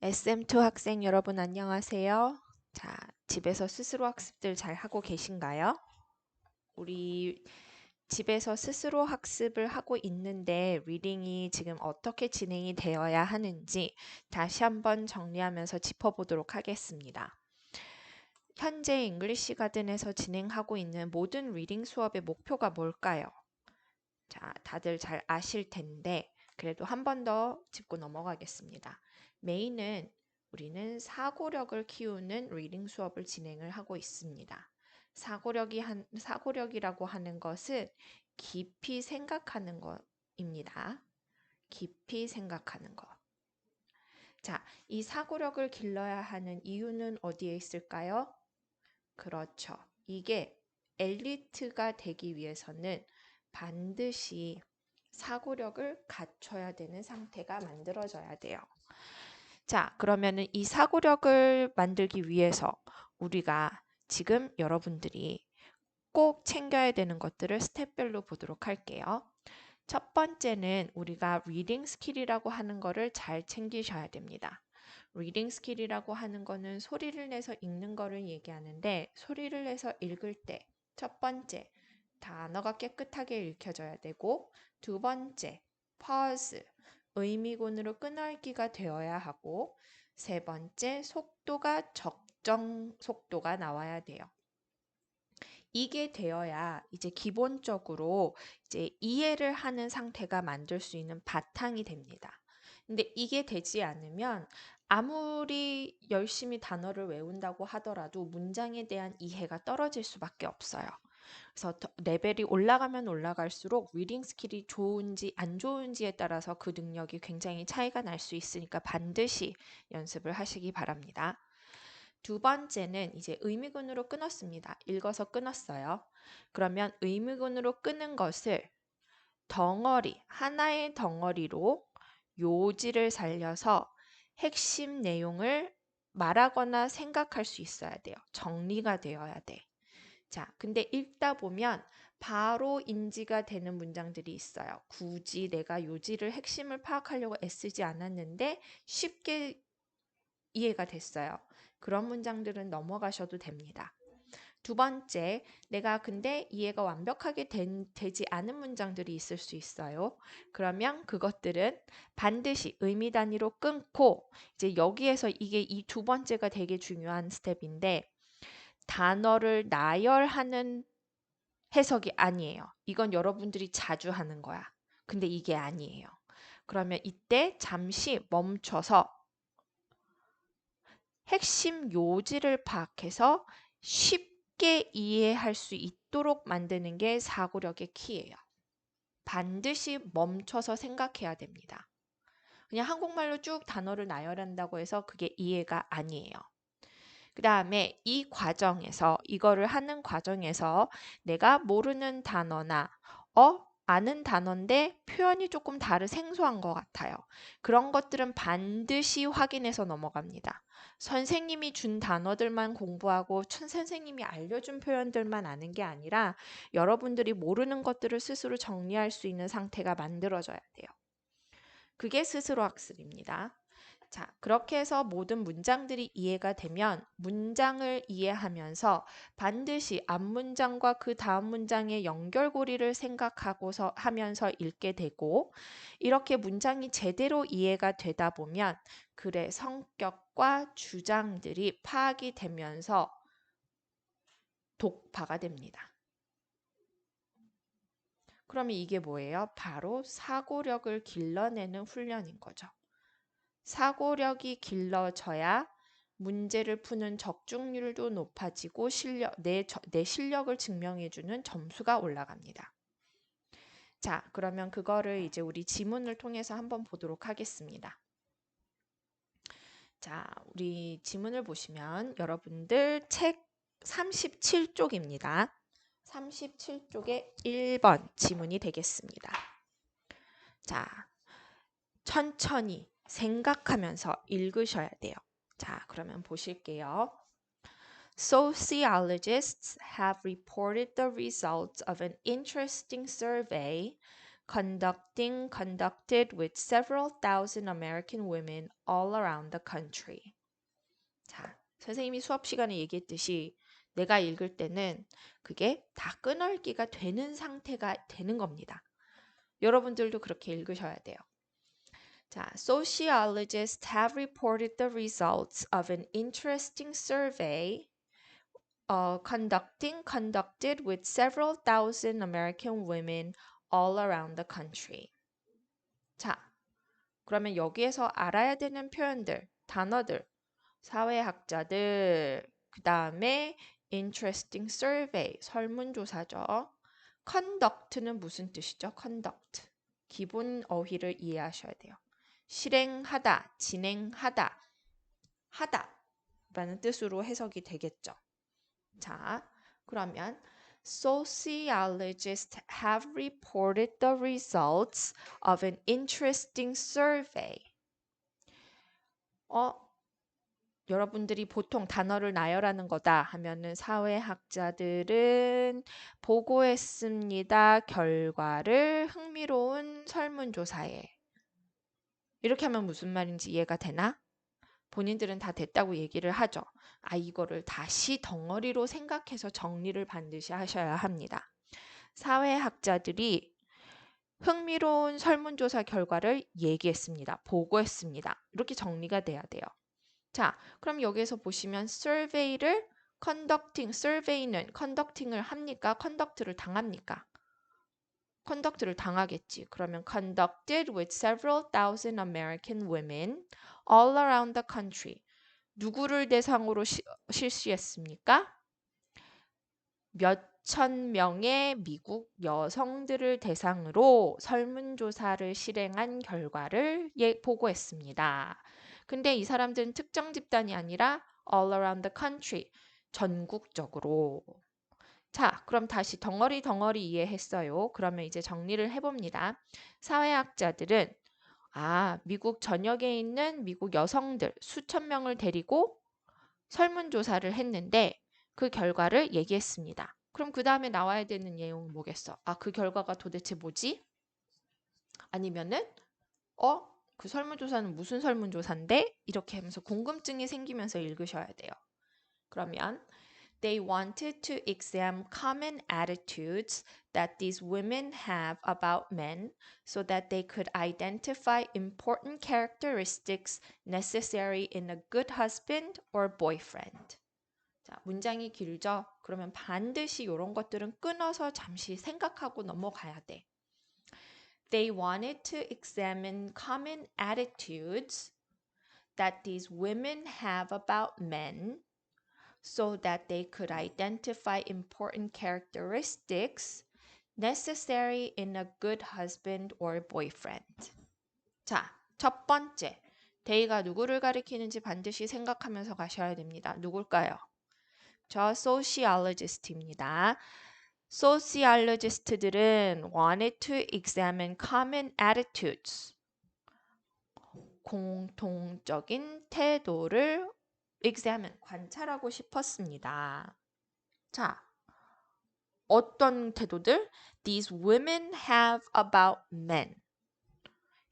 SM2 학생 여러분 안녕하세요. 자, 집에서 스스로 학습들 잘 하고 계신가요? 우리 집에서 스스로 학습을 하고 있는데 리딩이 지금 어떻게 진행이 되어야 하는지 다시 한번 정리하면서 짚어보도록 하겠습니다. 현재 잉글리시 가든에서 진행하고 있는 모든 리딩 수업의 목표가 뭘까요? 자, 다들 잘 아실 텐데 그래도 한 번 더 짚고 넘어가겠습니다. 메인은 우리는 사고력을 키우는 리딩 수업을 진행을 하고 있습니다. 사고력이라고 하는 것은 깊이 생각하는 것입니다. 깊이 생각하는 것. 자, 이 사고력을 길러야 하는 이유는 어디에 있을까요? 그렇죠. 이게 엘리트가 되기 위해서는 반드시 사고력을 갖춰야 되는 상태가 만들어져야 돼요. 자, 그러면은 이 사고력을 만들기 위해서 우리가 지금 여러분들이 꼭 챙겨야 되는 것들을 스텝별로 보도록 할게요. 첫 번째는 우리가 리딩 스킬이라고 하는 거를 잘 챙기셔야 됩니다. 리딩 스킬이라고 하는 거는 소리를 내서 읽는 거를 얘기하는데 소리를 내서 읽을 때 첫 번째, 단어가 깨끗하게 읽혀져야 되고 두 번째, pause, 의미군으로 끊어읽기가 되어야 하고 세 번째, 속도가 적정 속도가 나와야 돼요. 이게 되어야 이제 기본적으로 이제 이해를 하는 상태가 만들 수 있는 바탕이 됩니다. 근데 이게 되지 않으면 아무리 열심히 단어를 외운다고 하더라도 문장에 대한 이해가 떨어질 수밖에 없어요. 그래서 레벨이 올라가면 올라갈수록 리딩 스킬이 좋은지 안 좋은지에 따라서 그 능력이 굉장히 차이가 날 수 있으니까 반드시 연습을 하시기 바랍니다. 두 번째는 이제 의미군으로 끊었습니다. 읽어서 끊었어요. 그러면 의미군으로 끊은 것을 덩어리, 하나의 덩어리로 요지를 살려서 핵심 내용을 말하거나 생각할 수 있어야 돼요. 정리가 되어야 돼. 자, 근데 읽다 보면 바로 인지가 되는 문장들이 있어요. 굳이 내가 요지를 핵심을 파악하려고 애쓰지 않았는데 쉽게 이해가 됐어요. 그런 문장들은 넘어가셔도 됩니다. 두 번째, 내가 근데 이해가 완벽하게 되지 않은 문장들이 있을 수 있어요. 그러면 그것들은 반드시 의미 단위로 끊고 이제 여기에서 이게 이 두 번째가 되게 중요한 스텝인데 단어를 나열하는 해석이 아니에요. 이건 여러분들이 자주 하는 거야. 근데 이게 아니에요. 그러면 이때 잠시 멈춰서 핵심 요지를 파악해서 쉽게 이해할 수 있도록 만드는 게 사고력의 키예요. 반드시 멈춰서 생각해야 됩니다. 그냥 한국말로 쭉 단어를 나열한다고 해서 그게 이해가 아니에요. 그 다음에 이 과정에서 이거를 하는 과정에서 내가 모르는 단어나 아는 단어인데 표현이 조금 생소한 것 같아요. 그런 것들은 반드시 확인해서 넘어갑니다. 선생님이 준 단어들만 공부하고 선생님이 알려준 표현들만 아는 게 아니라 여러분들이 모르는 것들을 스스로 정리할 수 있는 상태가 만들어져야 돼요. 그게 스스로 학습입니다. 자, 그렇게 해서 모든 문장들이 이해가 되면 문장을 이해하면서 반드시 앞문장과 그 다음 문장의 연결고리를 생각하고서 하면서 읽게 되고 이렇게 문장이 제대로 이해가 되다 보면 글의 성격과 주장들이 파악이 되면서 독파가 됩니다. 그러면 이게 뭐예요? 바로 사고력을 길러내는 훈련인 거죠. 사고력이 길러져야 문제를 푸는 적중률도 높아지고 내 실력을 증명해주는 점수가 올라갑니다. 자, 그러면 그거를 이제 우리 지문을 통해서 한번 보도록 하겠습니다. 자, 우리 지문을 보시면 여러분들 책 37쪽입니다. 37쪽의 1번 지문이 되겠습니다. 자, 천천히 생각하면서 읽으셔야 돼요. 자, 그러면 보실게요. Sociologists have reported the results of an interesting survey conducted with several thousand American women all around the country. 자, 선생님이 수업 시간에 얘기했듯이 내가 읽을 때는 그게 다 끊어읽기가 되는 상태가 되는 겁니다. 여러분들도 그렇게 읽으셔야 돼요. 자, sociologists have reported the results of an interesting survey conducted with several thousand American women all around the country. 자, 그러면 여기에서 알아야 되는 표현들, 단어들, 사회학자들, 그 다음에 interesting survey, 설문조사죠. conduct는 무슨 뜻이죠? conduct. 기본 어휘를 이해하셔야 돼요. 실행하다, 진행하다, 하다 라는 뜻으로 해석이 되겠죠. 자, 그러면 Sociologists have reported the results of an interesting survey. 여러분들이 보통 단어를 나열하는 거다 하면은 사회학자들은 보고했습니다. 결과를 흥미로운 설문조사에. 이렇게 하면 무슨 말인지 이해가 되나? 본인들은 다 됐다고 얘기를 하죠. 이거를 다시 덩어리로 생각해서 정리를 반드시 하셔야 합니다. 사회학자들이 흥미로운 설문조사 결과를 얘기했습니다. 보고했습니다. 이렇게 정리가 돼야 돼요. 자, 그럼 여기에서 보시면 survey를 survey는 conducting을 합니까? conduct를 당합니까? conduct를 당하겠지. 그러면 conducted with several thousand American women all around the country. 누구를 대상으로 실시했습니까? 몇천 명의 미국 여성들을 대상으로 설문조사를 실행한 결과를 보고했습니다. 근데 이 사람들은 특정 집단이 아니라 all around the country, 전국적으로. 자, 그럼 다시 덩어리 이해했어요. 그러면 이제 정리를 해봅니다. 사회학자들은 미국 전역에 있는 미국 여성들 수천 명을 데리고 설문조사를 했는데 그 결과를 얘기했습니다. 그럼 그 다음에 나와야 되는 내용은 뭐겠어? 그 결과가 도대체 뭐지? 아니면은 그 설문조사는 무슨 설문조사인데? 이렇게 하면서 궁금증이 생기면서 읽으셔야 돼요. 그러면 They wanted to examine common attitudes that these women have about men so that they could identify important characteristics necessary in a good husband or boyfriend. 자, 문장이 길죠? 그러면 반드시 이런 것들은 끊어서 잠시 생각하고 넘어가야 돼. They wanted to examine common attitudes that these women have about men so that they could identify important characteristics necessary in a good husband or boyfriend. 자, 첫 번째, they가 누구를 가리키는지 반드시 생각하면서 가셔야 됩니다. 누굴까요? 저 sociologist입니다. sociologist들은 wanted to examine common attitudes, 공통적인 태도를 examine, 관찰하고 싶었습니다. 자, 어떤 태도들? These women have about men.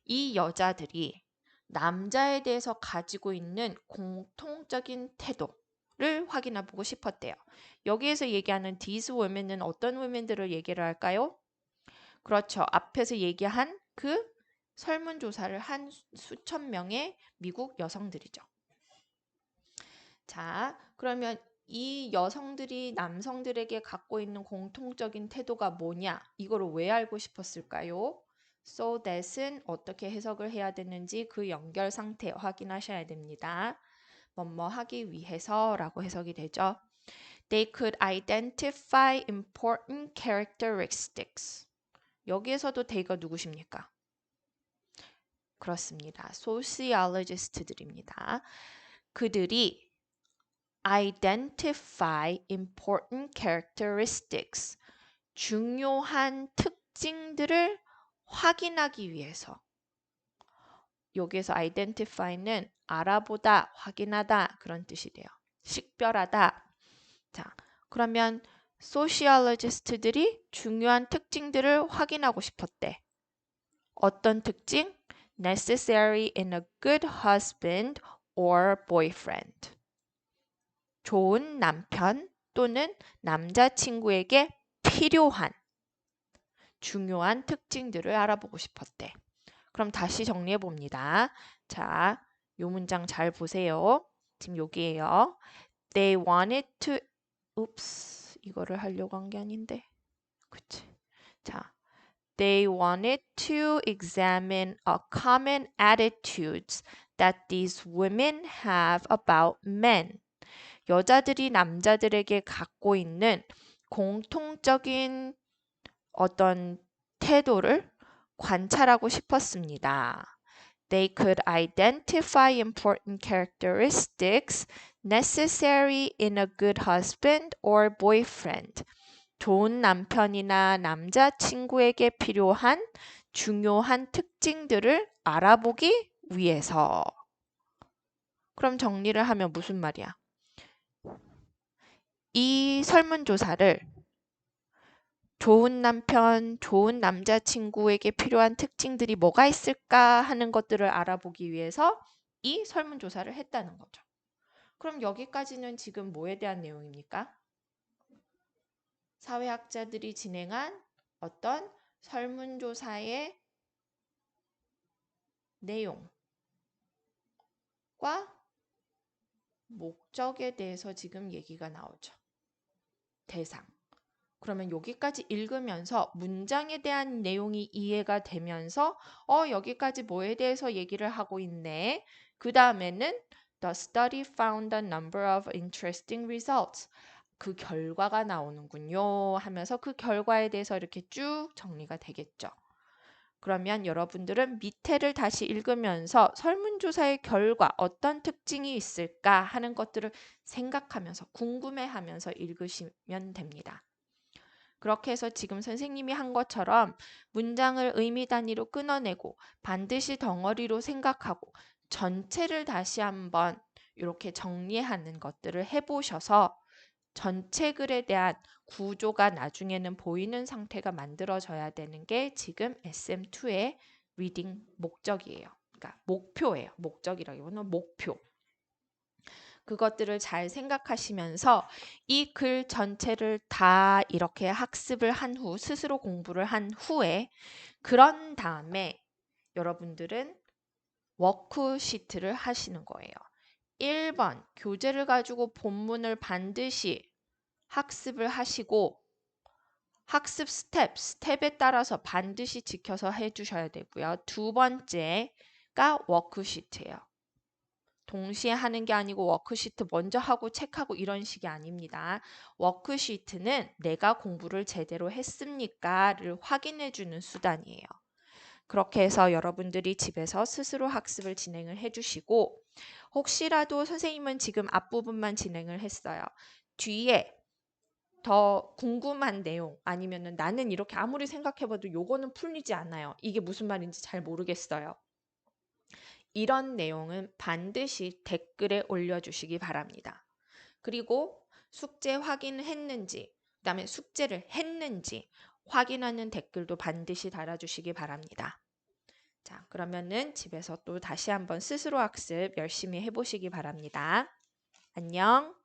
이 여자들이 남자에 대해서 가지고 있는 공통적인 태도를 확인해보고 싶었대요. 여기에서 얘기하는 these women은 어떤 women들을 얘기를 할까요? 그렇죠. 앞에서 얘기한 그 설문조사를 한 수천 명의 미국 여성들이죠. 자, 그러면 이 여성들이 남성들에게 갖고 있는 공통적인 태도가 뭐냐? 이거를 왜 알고 싶었을까요? So that은 어떻게 해석을 해야 되는지 그 연결 상태 확인하셔야 됩니다. 뭐뭐 하기 위해서라고 해석이 되죠. They could identify important characteristics. 여기에서도 they가 누구십니까? 그렇습니다. sociologist들입니다. 그들이 identify important characteristics, 중요한 특징들을 확인하기 위해서. 여기에서 identify는 알아보다, 확인하다 그런 뜻이 돼요. 식별하다. 자, 그러면 sociologist들이 중요한 특징들을 확인하고 싶었대. 어떤 특징? necessary in a good husband or boyfriend. 좋은 남편 또는 남자친구에게 필요한 중요한 특징들을 알아보고 싶었대. 그럼 다시 정리해 봅니다. 자, 요 문장 잘 보세요. 지금 여기에요. They wanted to, 이거를 하려고 한 게 아닌데. 그치. 자, they wanted to examine a common attitudes that these women have about men. 여자들이 남자들에게 갖고 있는 공통적인 어떤 태도를 관찰하고 싶었습니다. They could identify important characteristics necessary in a good husband or boyfriend. 좋은 남편이나 남자친구에게 필요한 중요한 특징들을 알아보기 위해서. 그럼 정리를 하면 무슨 말이야? 이 설문조사를 좋은 남편, 좋은 남자친구에게 필요한 특징들이 뭐가 있을까 하는 것들을 알아보기 위해서 이 설문조사를 했다는 거죠. 그럼 여기까지는 지금 뭐에 대한 내용입니까? 사회학자들이 진행한 어떤 설문조사의 내용과 목적에 대해서 지금 얘기가 나오죠. 대상. 그러면 여기까지 읽으면서 문장에 대한 내용이 이해가 되면서 여기까지 뭐에 대해서 얘기를 하고 있네. 그 다음에는 The study found a number of interesting results. 그 결과가 나오는군요 하면서 그 결과에 대해서 이렇게 쭉 정리가 되겠죠. 그러면 여러분들은 밑에를 다시 읽으면서 설문조사의 결과 어떤 특징이 있을까 하는 것들을 생각하면서 궁금해하면서 읽으시면 됩니다. 그렇게 해서 지금 선생님이 한 것처럼 문장을 의미 단위로 끊어내고 반드시 덩어리로 생각하고 전체를 다시 한번 이렇게 정리하는 것들을 해보셔서 전체 글에 대한 구조가 나중에는 보이는 상태가 만들어져야 되는 게 지금 SM2의 리딩 목적이에요. 그러니까 목표예요. 목적이라기보다는 목표. 그것들을 잘 생각하시면서 이 글 전체를 다 이렇게 학습을 한 후, 스스로 공부를 한 후에 그런 다음에 여러분들은 워크시트를 하시는 거예요. 1번 교재를 가지고 본문을 반드시 학습을 하시고 학습 스텝에 따라서 반드시 지켜서 해주셔야 되고요. 두 번째가 워크시트예요. 동시에 하는 게 아니고 워크시트 먼저 하고 체크하고 이런 식이 아닙니다. 워크시트는 내가 공부를 제대로 했습니까를 확인해 주는 수단이에요. 그렇게 해서 여러분들이 집에서 스스로 학습을 진행을 해주시고 혹시라도 선생님은 지금 앞부분만 진행을 했어요. 뒤에 더 궁금한 내용 아니면은 나는 이렇게 아무리 생각해봐도 요거는 풀리지 않아요. 이게 무슨 말인지 잘 모르겠어요. 이런 내용은 반드시 댓글에 올려주시기 바랍니다. 그리고 숙제 확인했는지, 그 다음에 숙제를 했는지 확인하는 댓글도 반드시 달아주시기 바랍니다. 자, 그러면은 집에서 또 다시 한번 스스로 학습 열심히 해보시기 바랍니다. 안녕.